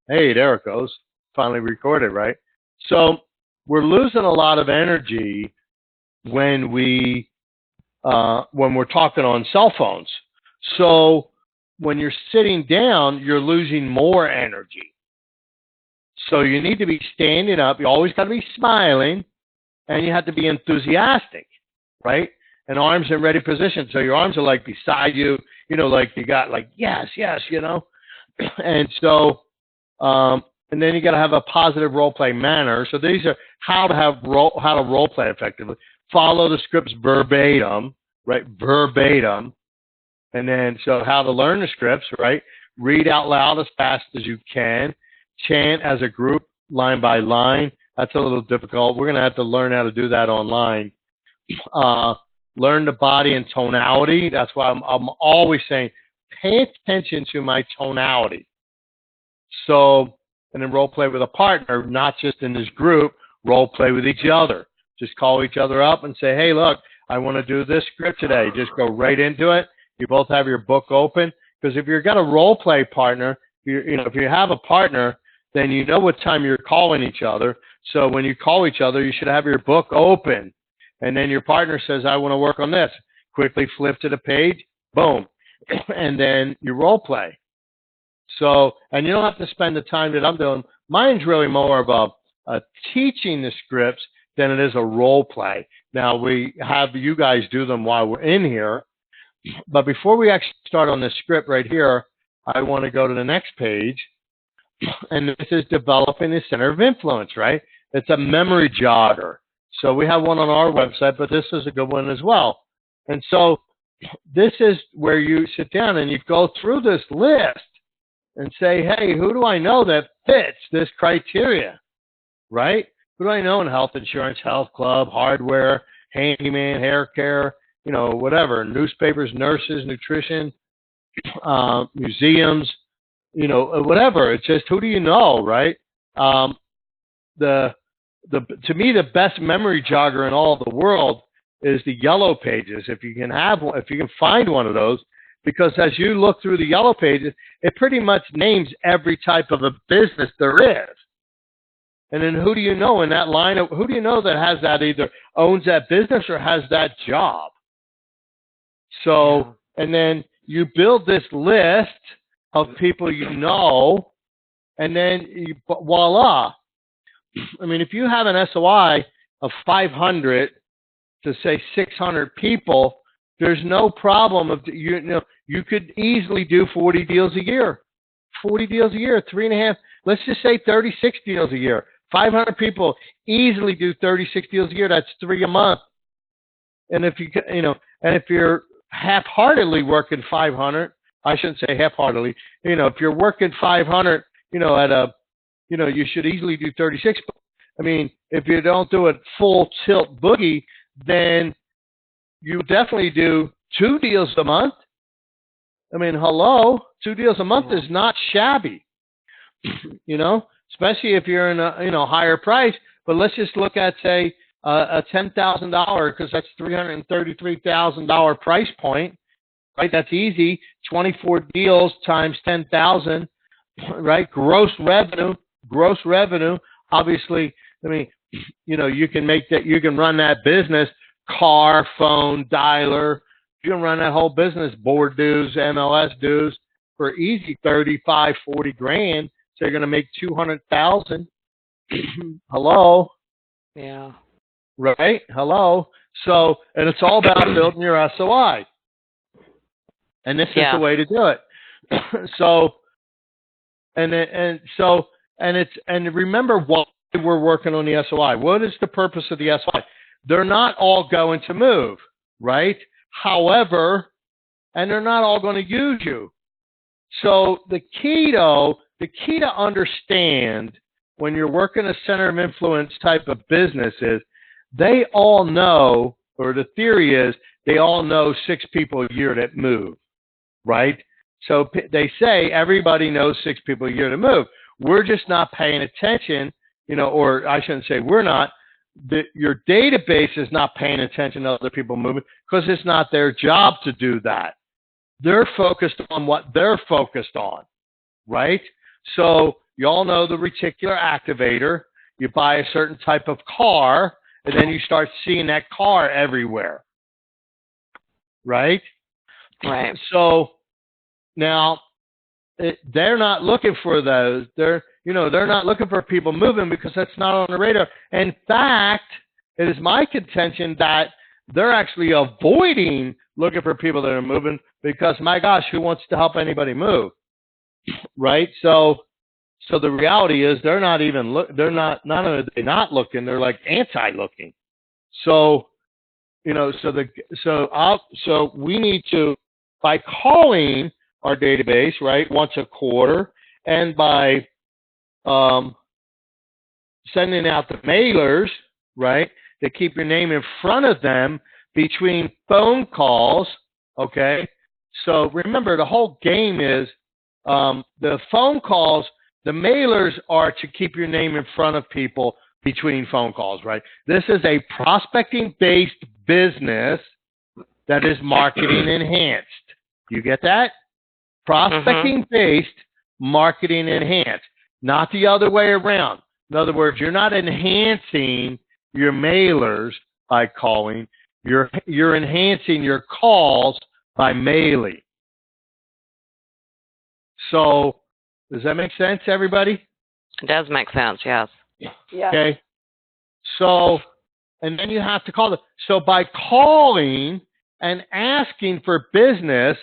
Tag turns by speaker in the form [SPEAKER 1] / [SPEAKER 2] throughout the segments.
[SPEAKER 1] Hey, there it goes. Finally recorded, right? So we're losing a lot of energy when we're talking on cell phones. So when you're sitting down, you're losing more energy. So you need to be standing up. You always got to be smiling, and you have to be enthusiastic, right? And arms in ready position. So your arms are like beside you, like you got like, yes, yes, And so, and then you got to have a positive role play manner. So these are how to role play effectively. Follow the scripts verbatim, right? Verbatim. And then, so how to learn the scripts, right? Read out loud as fast as you can. Chant as a group, line by line. That's a little difficult. We're going to have to learn how to do that online. Learn the body and tonality. That's why I'm always saying, pay attention to my tonality. So, and then role play with a partner, not just in this group, role play with each other. Just call each other up and say, hey, look, I want to do this script today. Just go right into it. You both have your book open. Because if you've got a role play partner, if you have a partner, then you know what time you're calling each other. So when you call each other, you should have your book open. And then your partner says, I want to work on this. Quickly flip to the page, boom. And then you role play. So, and you don't have to spend the time that I'm doing. Mine's really more about teaching the scripts than it is a role play. Now, we have you guys do them while we're in here. But before we actually start on this script right here, I want to go to the next page. And this is developing the center of influence, right? It's a memory jogger. So we have one on our website, but this is a good one as well. And so this is where you sit down and you go through this list and say, hey, who do I know that fits this criteria, right? Who do I know in health insurance, health club, hardware, handyman, hair care, whatever, newspapers, nurses, nutrition, museums, whatever. It's just, who do you know, right? To me, the best memory jogger in all the world is the yellow pages. If you can have one, if you can find one of those, because as you look through the yellow pages, it pretty much names every type of a business there is. And then who do you know in that line? Who do you know that has that, either owns that business or has that job? So, and then you build this list of people you know, and then voila. I mean, if you have an SOI of 500 to say 600 people, there's no problem of you could easily do 40 deals a year. 40 deals a year, 3.5. Let's just say 36 deals a year. 500 people easily do 36 deals a year. That's 3 a month. And if if you're half-heartedly working 500, I shouldn't say half-heartedly. If you're working 500, you should easily do 36. I mean, if you don't do it full tilt boogie, then you definitely do 2 deals a month. I mean, hello, 2 deals a month is not shabby, especially if you're in a higher price. But let's just look at, say, a $10,000, because that's $333,000 price point, right? That's easy. 24 deals times 10,000, right? Gross revenue. Obviously, I mean, you can make that. You can run that business. Car, phone, dialer. You can run that whole business, board dues, MLS dues, for easy 35, 40 grand. So you're going to make 200,000. Hello.
[SPEAKER 2] Yeah.
[SPEAKER 1] Right. Hello. So, and it's all about building your SOI. And this is the way to do it. So, and remember why we're working on the SOI. What is the purpose of the SOI? They're not all going to move, right? However, and they're not all going to use you. So the key to understand when you're working a center of influence type of business is they all know, or the theory is they all know 6 people a year that move, right? So they say everybody knows 6 people a year to move. We're just not paying attention, or I shouldn't say we're not. Your database is not paying attention to other people moving because it's not their job to do that. They're focused on what they're focused on, right? So you all know the reticular activator. You buy a certain type of car, and then you start seeing that car everywhere, right?
[SPEAKER 2] Right.
[SPEAKER 1] So now they're not looking for those. They're not looking for people moving because that's not on the radar. In fact, it is my contention that they're actually avoiding looking for people that are moving because, my gosh, who wants to help anybody move, right? So the reality is they're not even they're not only are they not looking, they're like anti-looking. So so we need to, by calling our database, right, once a quarter, and by sending out the mailers, right, to keep your name in front of them between phone calls, okay? So remember, the whole game is the phone calls, the mailers are to keep your name in front of people between phone calls, right? This is a prospecting-based business that is marketing enhanced. You get that? Prospecting-based, marketing enhanced, not the other way around. In other words, you're not enhancing your mailers by calling. You're enhancing your calls by mailing. So, does that make sense, everybody?
[SPEAKER 2] It does make sense, yes.
[SPEAKER 3] Yeah.
[SPEAKER 1] Okay. So, and then you have to call them. So by calling and asking for business,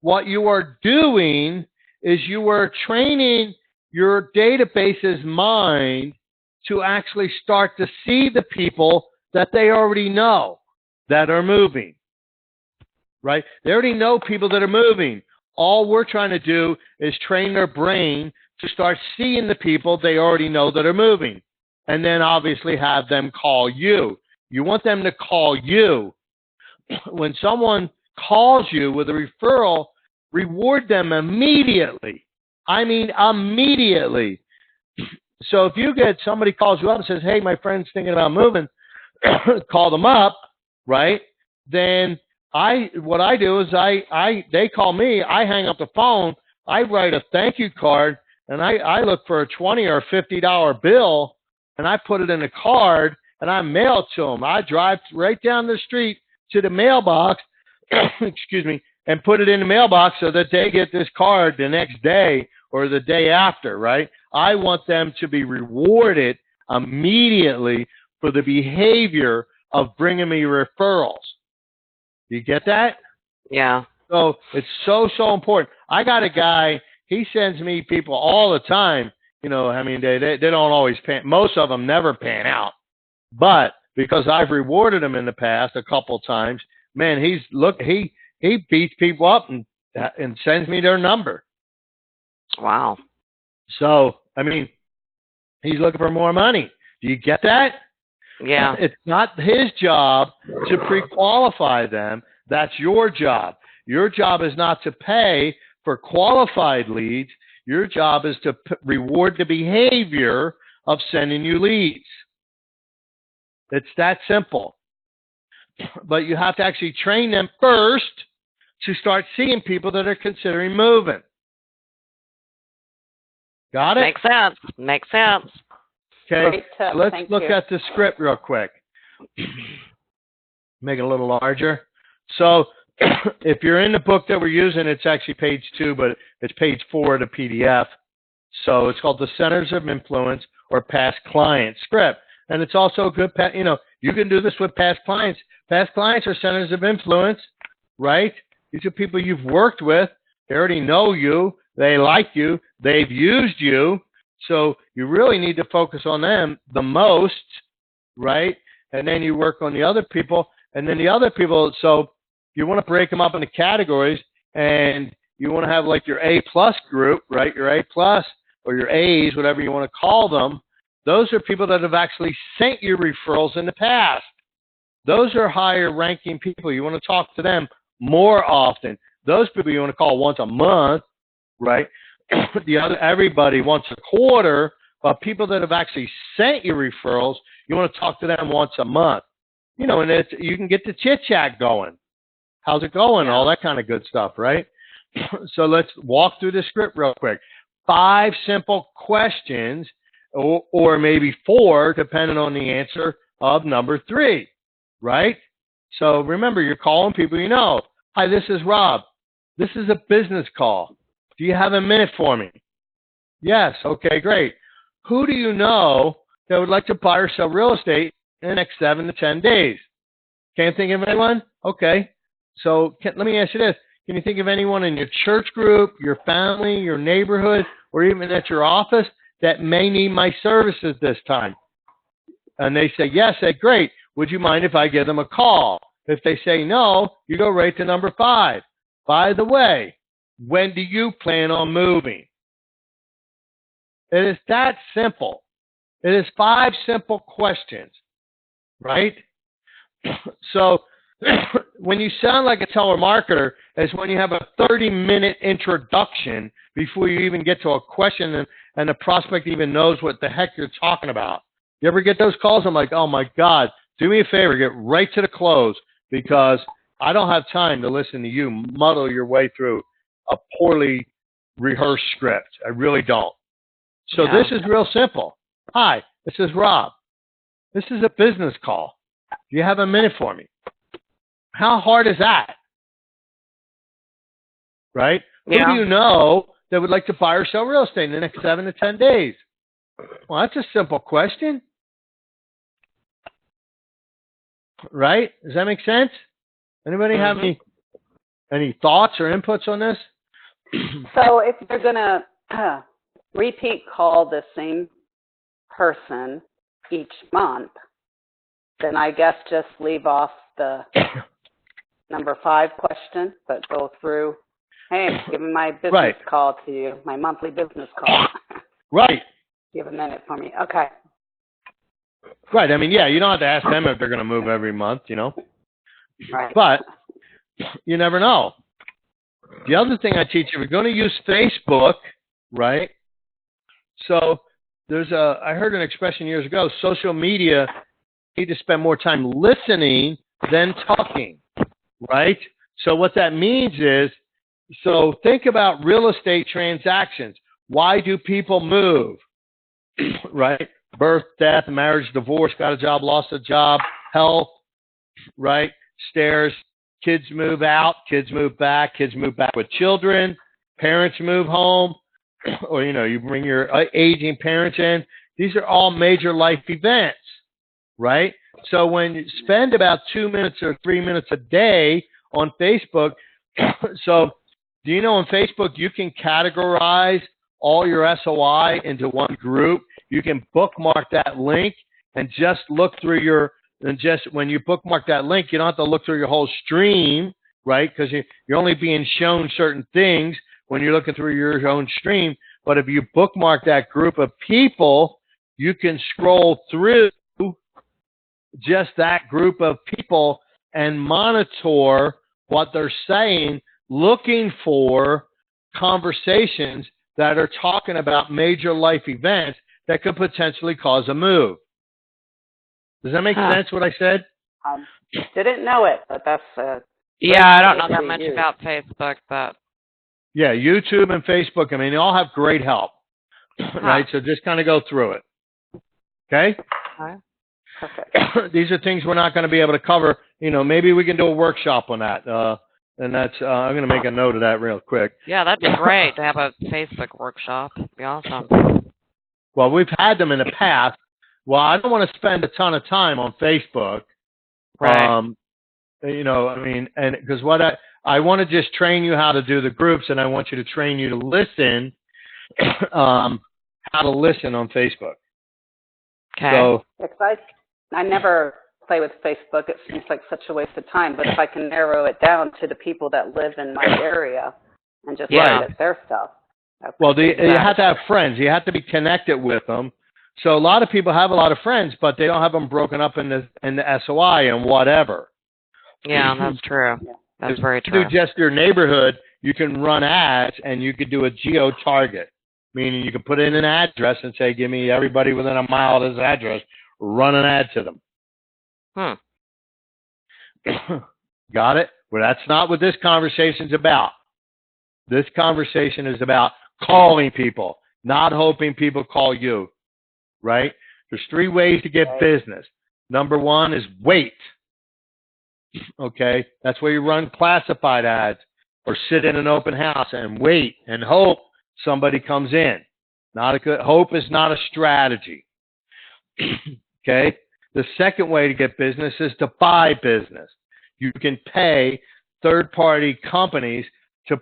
[SPEAKER 1] what you are doing is you are training your database's mind to actually start to see the people that they already know that are moving, right? They already know people that are moving. All we're trying to do is train their brain to start seeing the people they already know that are moving, and then obviously have them call you. You want them to call you. When someone calls you with a referral, reward them immediately. I mean, immediately. So if you get somebody calls you up and says, hey, my friend's thinking about moving, call them up, right? Then what I do is they call me, I hang up the phone, I write a thank you card, and I look for a $20 or $50 bill, and I put it in a card, and I mail it to them. I drive right down the street to the mailbox, excuse me, and put it in the mailbox so that they get this card the next day or the day after, right? I want them to be rewarded immediately for the behavior of bringing me referrals. You get that?
[SPEAKER 2] Yeah.
[SPEAKER 1] So it's so important. I got a guy, he sends me people all the time. You know, I mean, they don't always pan. Most of them never pan out. But because I've rewarded him in the past a couple of times, man, he beats people up and sends me their number.
[SPEAKER 2] Wow.
[SPEAKER 1] So, I mean, he's looking for more money. Do you get that?
[SPEAKER 2] Yeah.
[SPEAKER 1] It's not his job to pre-qualify them. That's your job. Your job is not to pay for qualified leads. Your job is to reward the behavior of sending you leads. It's that simple. But you have to actually train them first to start seeing people that are considering moving. Got it?
[SPEAKER 2] Makes sense. Makes sense.
[SPEAKER 1] Okay, let's
[SPEAKER 3] Thank
[SPEAKER 1] look
[SPEAKER 3] you.
[SPEAKER 1] at the script real quick. Make it a little larger. So if you're in the book that we're using, it's actually page 2, but it's page 4 of the PDF. So it's called the Centers of Influence or Past Client script. And it's also good, you can do this with past clients. Past clients are centers of influence, right? These are people you've worked with. They already know you. They like you. They've used you. So you really need to focus on them the most, right? And then you work on the other people. And then the other people, so you want to break them up into categories, and you want to have like your A-plus group, right? Your A-plus or your A's, whatever you want to call them. Those are people that have actually sent you referrals in the past. Those are higher ranking people. You want to talk to them more often. Those people you want to call once a month, right? Everybody once a quarter, but people that have actually sent you referrals, you want to talk to them once a month. You know, and you can get the chit-chat going. How's it going?
[SPEAKER 2] Yeah.
[SPEAKER 1] All that kind of good stuff, right? So let's walk through the script real quick. 5 simple questions, or maybe 4, depending on the answer of number 3, right? So remember, you're calling people you know. Hi, this is Rob. This is a business call. Do you have a minute for me? Yes. Okay, great. Who do you know that would like to buy or sell real estate in the next 7 to 10 days? Can't think of anyone? Okay. So let me ask you this. Can you think of anyone in your church group, your family, your neighborhood, or even at your office that may need my services this time? And they say, yes, say, great. Would you mind if I give them a call? If they say no, you go right to number 5. By the way, when do you plan on moving? It is that simple. It is 5 simple questions, right? So when you sound like a telemarketer, it's when you have a 30-minute introduction before you even get to a question and the prospect even knows what the heck you're talking about. You ever get those calls? I'm like, oh, my God, do me a favor, get right to the close, because I don't have time to listen to you muddle your way through a poorly rehearsed script. I really don't. So
[SPEAKER 2] Yeah.
[SPEAKER 1] this is real simple. Hi, this is Rob. This is a business call. Do you have a minute for me? How hard is that? Right?
[SPEAKER 2] Yeah.
[SPEAKER 1] Who do you know that would like to buy or sell real estate in the next 7 to 10 days? Well, that's a simple question. Right? Does that make sense? Anybody have any thoughts or inputs on this?
[SPEAKER 3] So if you're going to repeat call the same person each month, then I guess just leave off the number 5 question, but go through, hey, I'm giving my business call to you, my monthly business call.
[SPEAKER 1] Right.
[SPEAKER 3] You have a minute for me. Okay.
[SPEAKER 1] Right. I mean, yeah, you don't have to ask them if they're going to move every month, you know.
[SPEAKER 3] Right.
[SPEAKER 1] But you never know. The other thing I teach, if you're going to use Facebook, right? So I heard an expression years ago, social media, you need to spend more time listening than talking, right? So what that means is, so think about real estate transactions. Why do people move, right? Birth, death, marriage, divorce, got a job, lost a job, health, right? Stairs, kids move out, kids move back with children, parents move home, or, you know, you bring your aging parents in. These are all major life events, right? So when you spend about 2 minutes or 3 minutes a day on Facebook, so do you know on Facebook you can categorize all your SOI into one group? You can bookmark that link and just look through when you bookmark that link, you don't have to look through your whole stream, right? Because you're only being shown certain things when you're looking through your own stream. But if you bookmark that group of people, you can scroll through just that group of people and monitor what they're saying, looking for conversations that are talking about major life events that could potentially cause a move. Does that make sense what I said?
[SPEAKER 3] Didn't know it, but that's
[SPEAKER 2] yeah, I don't know that much about Facebook, but
[SPEAKER 1] yeah, YouTube and Facebook, I mean, they all have great help, right? So just kind of go through it. Okay?
[SPEAKER 3] Perfect.
[SPEAKER 1] These are things we're not going to be able to cover. You know, maybe we can do a workshop on that. And that's, I'm going to make a note of that real quick.
[SPEAKER 2] Yeah, that'd be great to have a Facebook workshop. It'd be awesome.
[SPEAKER 1] Well, we've had them in the past. Well, I don't want to spend a ton of time on Facebook.
[SPEAKER 2] Right.
[SPEAKER 1] You know, I mean, and because what I want to just train you how to do the groups, and I want you to train you to listen, how to listen on Facebook.
[SPEAKER 2] Okay.
[SPEAKER 1] So,
[SPEAKER 3] I never play with Facebook. It seems like such a waste of time. But if I can narrow it down to the people that live in my area and just look at their stuff.
[SPEAKER 1] Well, you have to have friends. You have to be connected with them. So a lot of people have a lot of friends, but they don't have them broken up in the SOI and whatever.
[SPEAKER 2] Yeah, that's true. That's very true.
[SPEAKER 1] If you do just your neighborhood, you can run ads, and you could do a geo-target, meaning you can put in an address and say, give me everybody within a mile of this address, run an ad to them. Got it? Well, that's not what this conversation's about. This conversation is about calling people, not hoping people call you, right? There's 3 ways to get business. Number 1 is wait. Okay? That's where you run classified ads or sit in an open house and wait and hope somebody comes in. Hope is not a strategy. Okay? The second way to get business is to buy business. You can pay third-party companies to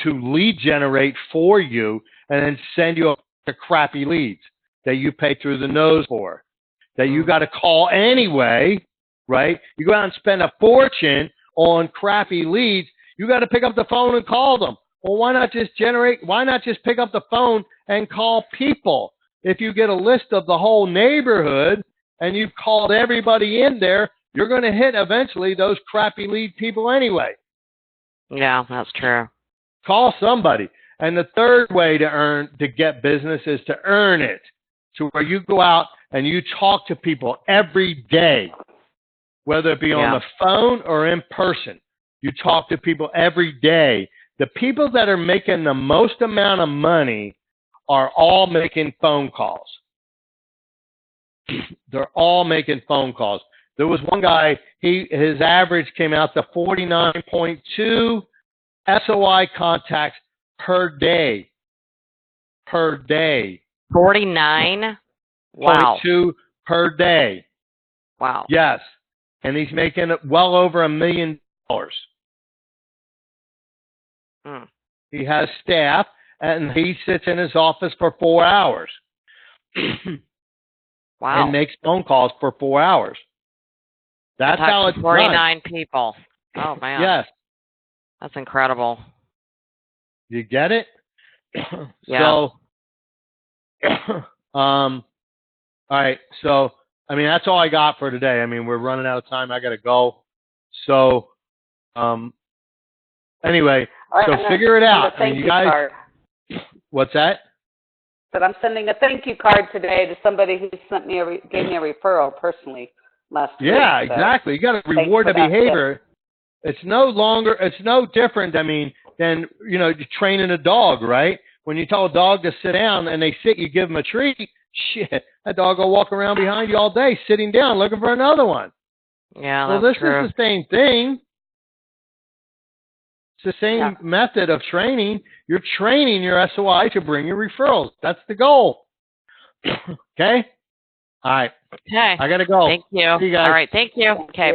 [SPEAKER 1] lead generate for you and then send you a crappy leads that you pay through the nose for, that you got to call anyway, right? You go out and spend a fortune on crappy leads. You got to pick up the phone and call them. Well, why not just pick up the phone and call people? If you get a list of the whole neighborhood and you've called everybody in there, you're going to hit eventually those crappy lead people anyway.
[SPEAKER 2] Yeah, that's true.
[SPEAKER 1] Call somebody. And the third way to get business is to earn it. So where you go out and you talk to people every day, whether it be on the phone or in person. You talk to people every day. The people that are making the most amount of money are all making phone calls. They're all making phone calls. There was one guy, his average came out to 49.2 SOI contacts per day. Per day.
[SPEAKER 2] 49? Wow.
[SPEAKER 1] 0.2 per day.
[SPEAKER 2] Wow.
[SPEAKER 1] Yes. And he's making well over $1 million. He has staff, and he sits in his office for 4 hours.
[SPEAKER 2] Wow.
[SPEAKER 1] And makes phone calls for 4 hours. That's how it's
[SPEAKER 2] 49
[SPEAKER 1] done.
[SPEAKER 2] people. Oh, man.
[SPEAKER 1] Yes.
[SPEAKER 2] That's incredible.
[SPEAKER 1] You get it?
[SPEAKER 2] Yeah.
[SPEAKER 1] So, all right. So, I mean, that's all I got for today. I mean, we're running out of time. I got to go. So, anyway, so figure it out. I mean, you guys. Card. What's that?
[SPEAKER 3] But I'm sending a thank you card today to somebody who sent me gave me a referral personally last week.
[SPEAKER 1] Yeah, exactly. You got to reward the behavior. It's no different. I mean, than training a dog, right? When you tell a dog to sit down and they sit, you give them a treat. Shit, that dog will walk around behind you all day, sitting down, looking for another one.
[SPEAKER 2] Yeah,
[SPEAKER 1] well,
[SPEAKER 2] that's
[SPEAKER 1] true. Is the same thing. It's the same method of training. You're training your SOI to bring you referrals. That's the goal. Okay? All right.
[SPEAKER 2] Okay.
[SPEAKER 1] I got to go.
[SPEAKER 2] Thank you.
[SPEAKER 1] See you guys.
[SPEAKER 2] All right. Thank you. Okay.